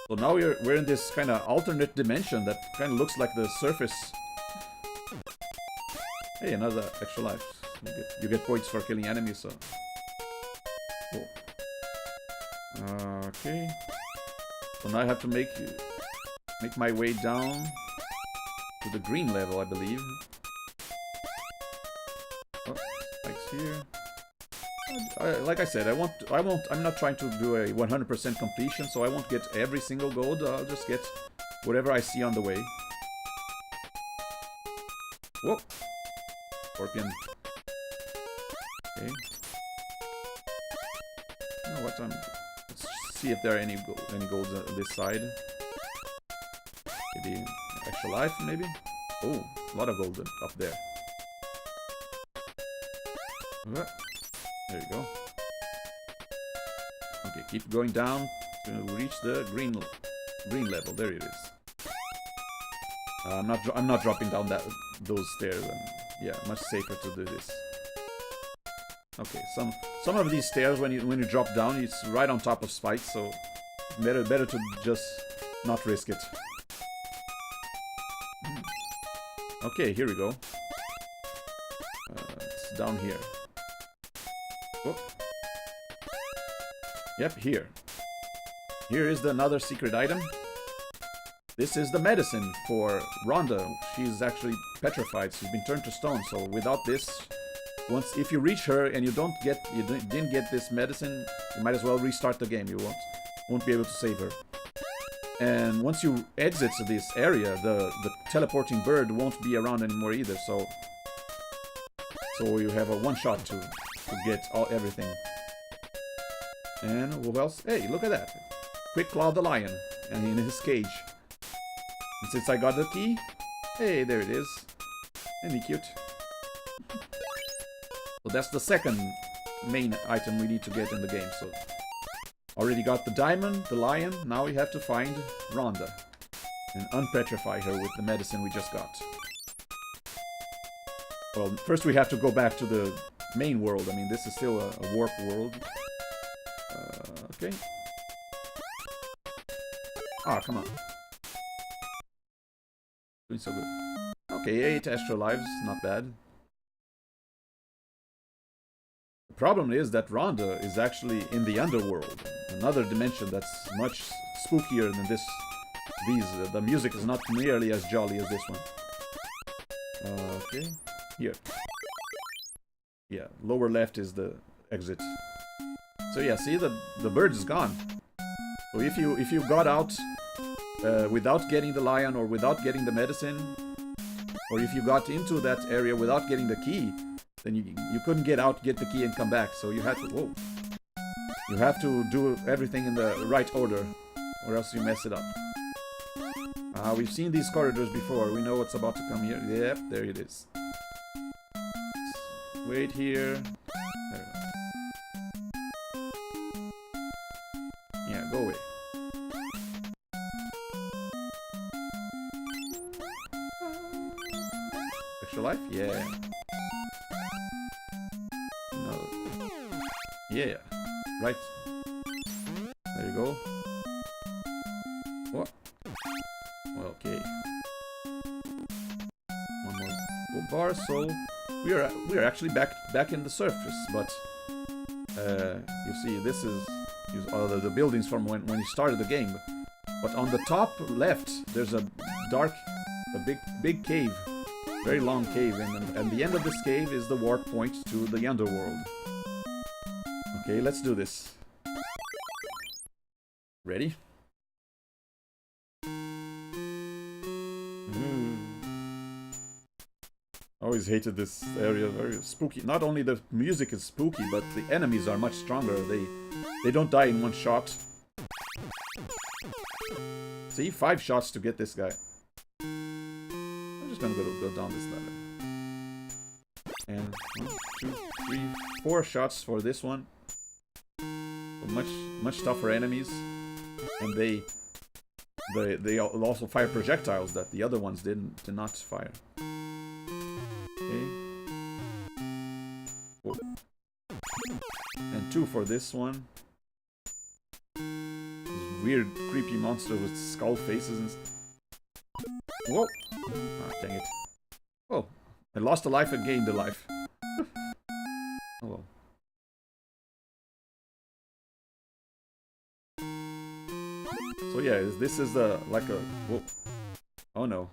So now we're in this kind of alternate dimension that kind of looks like the surface. Hey, another extra life. You get points for killing enemies, so... Cool. Okay. So now I have to make my way down to the green level, I believe. Oh, spikes here. Like I said, I'm not trying to do a 100% completion, so I won't get every single gold. I'll just get whatever I see on the way. Whoa! Scorpion. Okay. You know what? Let's see if there are any golds on this side. Maybe extra life, maybe. Oh, a lot of gold up there. There you go. Okay, keep going down to reach the green green level. There it is. I'm not dropping down those stairs. And yeah, much safer to do this. Okay, some of these stairs when you drop down, it's right on top of spikes, so better to just not risk it. Okay, here we go. It's down here. Whoop. Yep, here. Here is another secret item. This is the medicine for Rhonda. She's actually petrified. She's been turned to stone. So without this, if you reach her and you didn't get this medicine, you might as well restart the game. You won't be able to save her. And once you exit this area, the teleporting bird won't be around anymore either. So you have a one shot to get everything. And who else? Hey, look at that! Quick Claw the lion, and in his cage. And since I got the key, hey, there it is. Isn't he cute? So that's the second main item we need to get in the game. So already got the diamond, the lion. Now we have to find Rhonda and unpetrify her with the medicine we just got. Well, first we have to go back to the main world. I mean, this is still a warp world. Okay. Ah, come on. Doing so good. Okay, 8 extra lives, not bad. The problem is that Rhonda is actually in the underworld, another dimension that's much spookier than this. The music is not nearly as jolly as this one. Okay, here. Yeah, lower left is the exit. So yeah, see, the bird is gone. So if you got out without getting the lion or without getting the medicine, or if you got into that area without getting the key, then you couldn't get out, get the key, and come back. So you had to you have to do everything in the right order, or else you mess it up. We've seen these corridors before. We know what's about to come here. Yep, there it is. Wait here. There. Yeah, go away. Extra life? Yeah. No. Yeah. Right. There you go. What? Well, okay. One more gold bar. So we are actually back in the surface, but you see, this is the buildings from when you started the game. But on the top left, there's a big cave, very long cave, and the end of this cave is the warp point to the underworld. Okay, let's do this. Ready? Always hated this area, very spooky. Not only the music is spooky, but the enemies are much stronger. They don't die in one shot. See, 5 shots to get this guy. I'm just gonna go down this ladder. And 1, 2, 3, 4 shots for this one. So much tougher enemies, and they also fire projectiles that the other ones did not fire. Okay. Whoa. And 2 for this one. This weird, creepy monster with skull faces and whoa! Ah, dang it. Oh, I lost a life and gained a life. Oh well. So yeah, this is like a whoa. Oh no.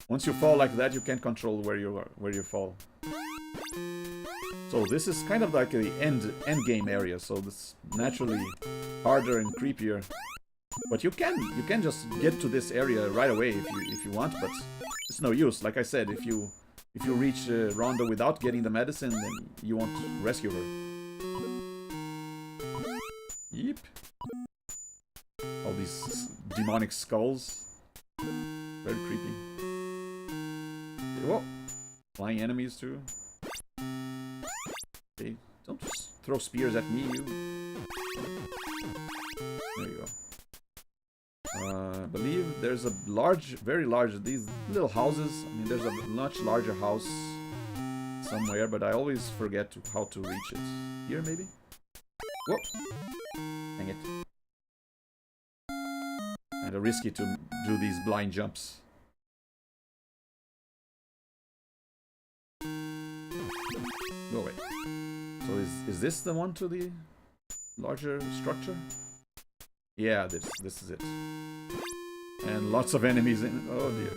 Once you fall like that, you can't control where you fall. So this is kind of like the end game area, so this naturally harder and creepier. But you can just get to this area right away if you want, but it's no use. Like I said, if you reach Rhonda without getting the medicine, then you won't rescue her. Yep. All these demonic skulls. Very creepy. Whoa! Flying enemies too. Okay, don't just throw spears at me, you. There you go. there's a large, very large, these little houses. I mean, there's a much larger house somewhere, but I always forget how to reach it. Here, maybe? Whoa! Dang it. Kinda risky to do these blind jumps. Go away. So is this the one to the larger structure? Yeah, this is it. And lots of enemies in. Oh dear.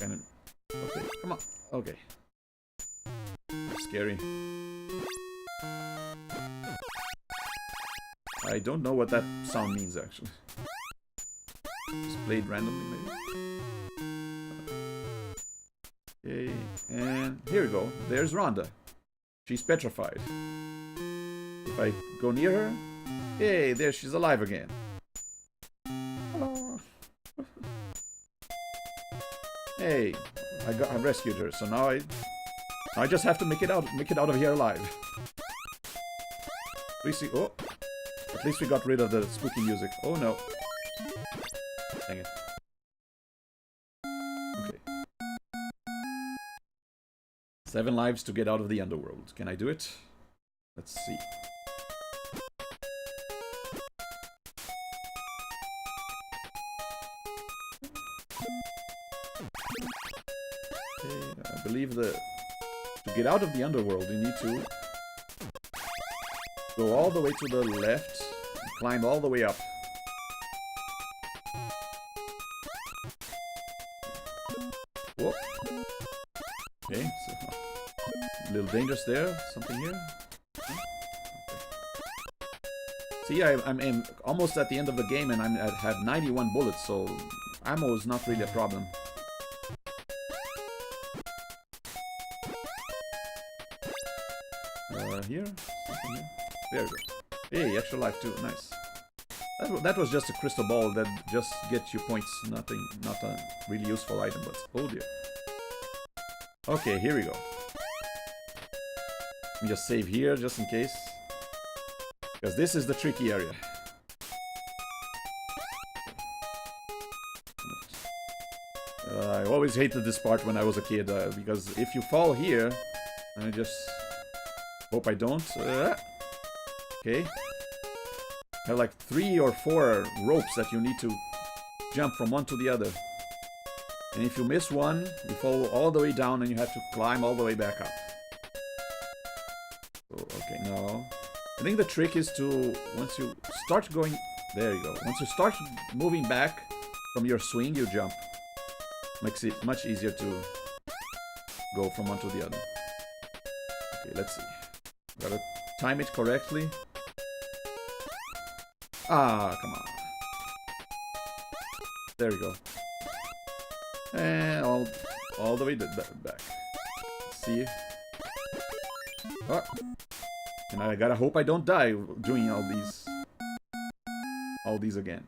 Okay, come on. Okay. Scary. I don't know what that sound means actually. Just played randomly maybe. Okay, and here we go. There's Rhonda. She's petrified. If I go near her, hey, there she's alive again. Hello. Hey, I rescued her, so now I just have to make it out of here alive. At least we got rid of the spooky music. Oh no. Dang it. Okay. 7 lives to get out of the underworld. Can I do it? Let's see. Okay, I believe to get out of the underworld, you need to go all the way to the left, and climb all the way up. Whoa. Okay, so a little dangerous there. Something here? Okay. See, I'm almost at the end of the game and I have 91 bullets, so ammo is not really a problem. Here? Something here? There we go. Hey, extra life too. Nice. That was just a crystal ball that just gets you points. Not a really useful item, but oh dear. Okay, here we go. Let me just save here, just in case. Because this is the tricky area. I always hated this part when I was a kid, because if you fall here, I just hope I don't. Okay. There are like 3 or 4 ropes that you need to jump from one to the other. And if you miss one, you fall all the way down and you have to climb all the way back up. So, okay, now I think the trick is to, once you start going, there you go. Once you start moving back from your swing, you jump. Makes it much easier to go from one to the other. Okay, let's see. Gotta time it correctly. Ah, come on. There we go. And all the way back. Let's see. Oh. And I gotta hope I don't die doing all these again.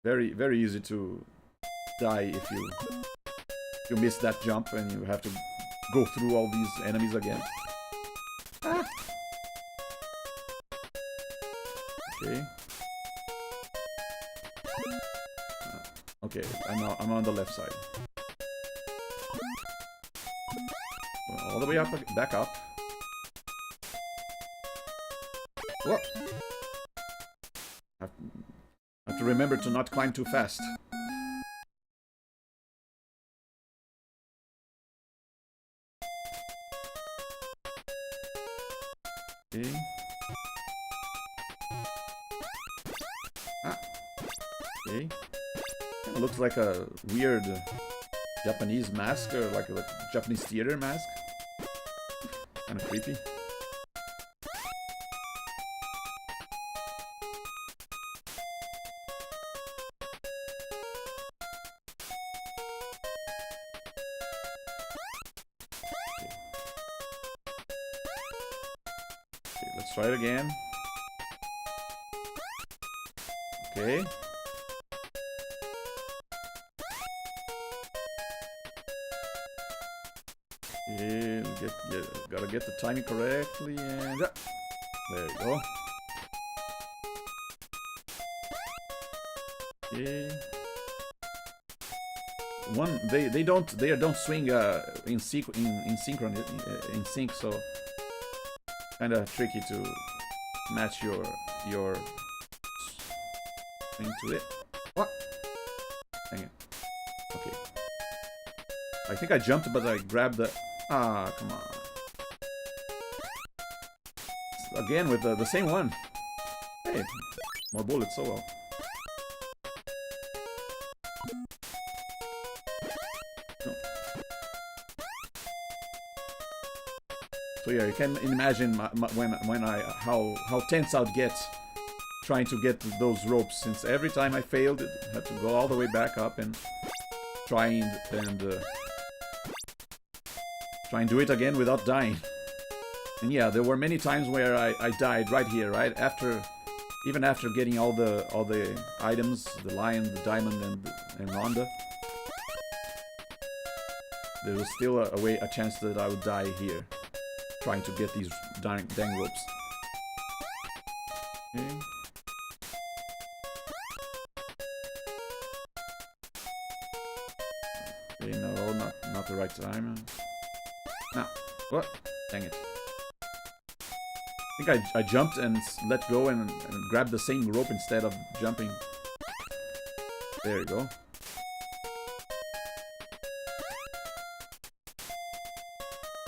Very, very easy to die if you miss that jump and you have to go through all these enemies again. Ah. Okay. Okay, I'm on the left side. All the way up, back up. What? I have to remember to not climb too fast. Okay. Ah. Okay. It looks like a weird Japanese mask, or like a Japanese theater mask. Kind of creepy. Let's try it again. Okay. Okay, gotta get the timing correctly, and there you go. Okay. They don't swing in sync, in sync, so kind of tricky to match your thing to it. What? Dang it. Okay. I think I jumped, but I grabbed the. Ah, come on. Again with the same one. Hey, more bullets. So well. So yeah, you can imagine how tense I'd get trying to get those ropes, since every time I failed, it had to go all the way back up and try and do it again without dying. And yeah, there were many times where I died right here, right after, even after getting all the items, the lion, the diamond, and Rhonda. There was still a chance that I would die here, trying to get these dang ropes. Okay. Okay, no, not the right time. No, what? Dang it. I think I jumped and let go and grabbed the same rope instead of jumping. There you go.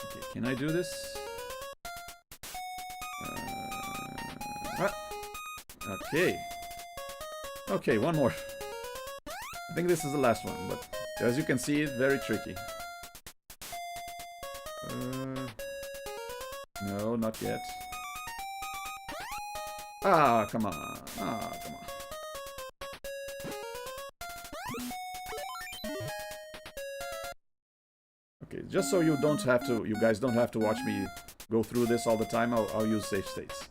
Okay, can I do this? Okay. Okay, one more. I think this is the last one, but as you can see, it's very tricky. No, not yet. Ah, come on. Ah, come on. Okay, just so you guys don't have to watch me go through this all the time, I'll use save states.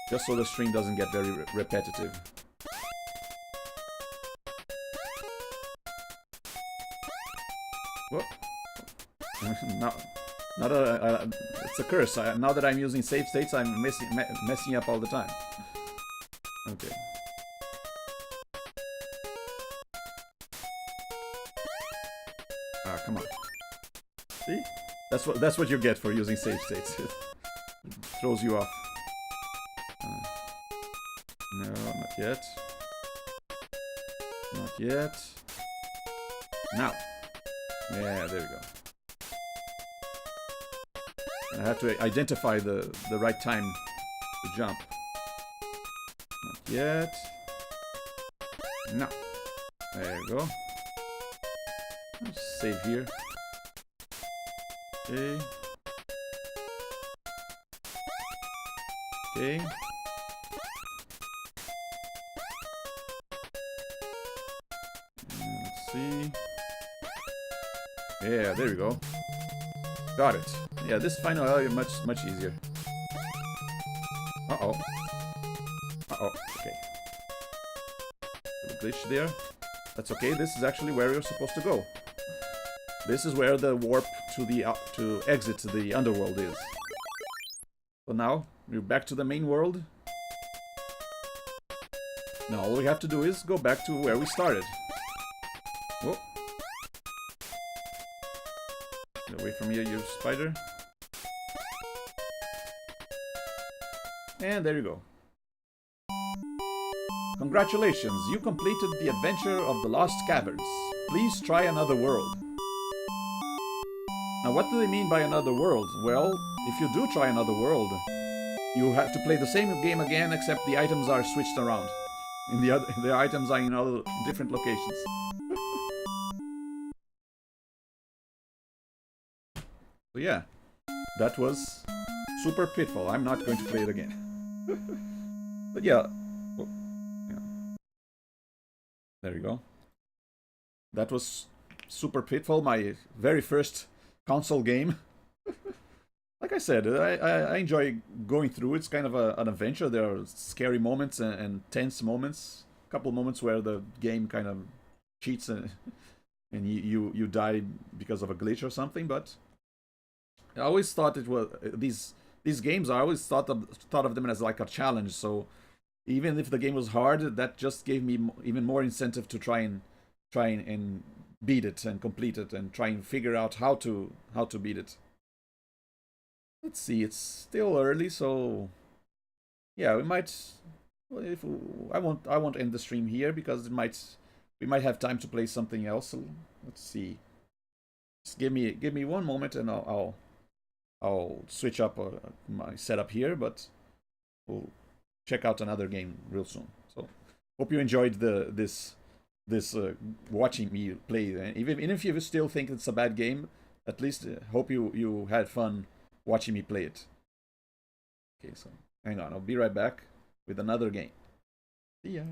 Just so the stream doesn't get very repetitive. Whoa. It's a curse. Now that I'm using save states, I'm messing up all the time. Okay. Ah, come on. See? That's what you get for using save states. It throws you off. No, not yet. Not yet. Now. Yeah, there we go. I have to identify the right time to jump. Not yet. No. There you go. Let's save here. Okay. Okay. Let's see. Yeah, there we go. Got it. Yeah, this final area much easier. Uh-oh. Uh-oh. Okay. Little glitch there. That's okay. This is actually where you're supposed to go. This is where the warp to exit the underworld is. So now we're back to the main world. Now all we have to do is go back to where we started. Whoa. Get away from here, you spider. And there you go. Congratulations, you completed the adventure of the Lost Caverns. Please try another world. Now what do they mean by another world? Well, if you do try another world, you have to play the same game again, except the items are switched around. The items are in all different locations. So yeah, that was Super Pitfall. I'm not going to play it again. But yeah. Oh, yeah. There you go. That was Super Pitfall, my very first console game. Like I said, I enjoy going through. It's kind of an adventure. There are scary moments and tense moments. A couple moments where the game kind of cheats and you die because of a glitch or something. But I always thought it was these games. I always thought of them as like a challenge. So even if the game was hard, that just gave me even more incentive to try and beat it and complete it and try and figure out how to beat it. Let's see, it's still early, so yeah, we might. Well, if I won't end the stream here because we might have time to play something else. So let's see. Just give me one moment and I'll switch up my setup here, but we'll check out another game real soon. So hope you enjoyed this watching me play. And even if you still think it's a bad game, at least hope you had fun watching me play it. Okay, so hang on, I'll be right back with another game. See ya.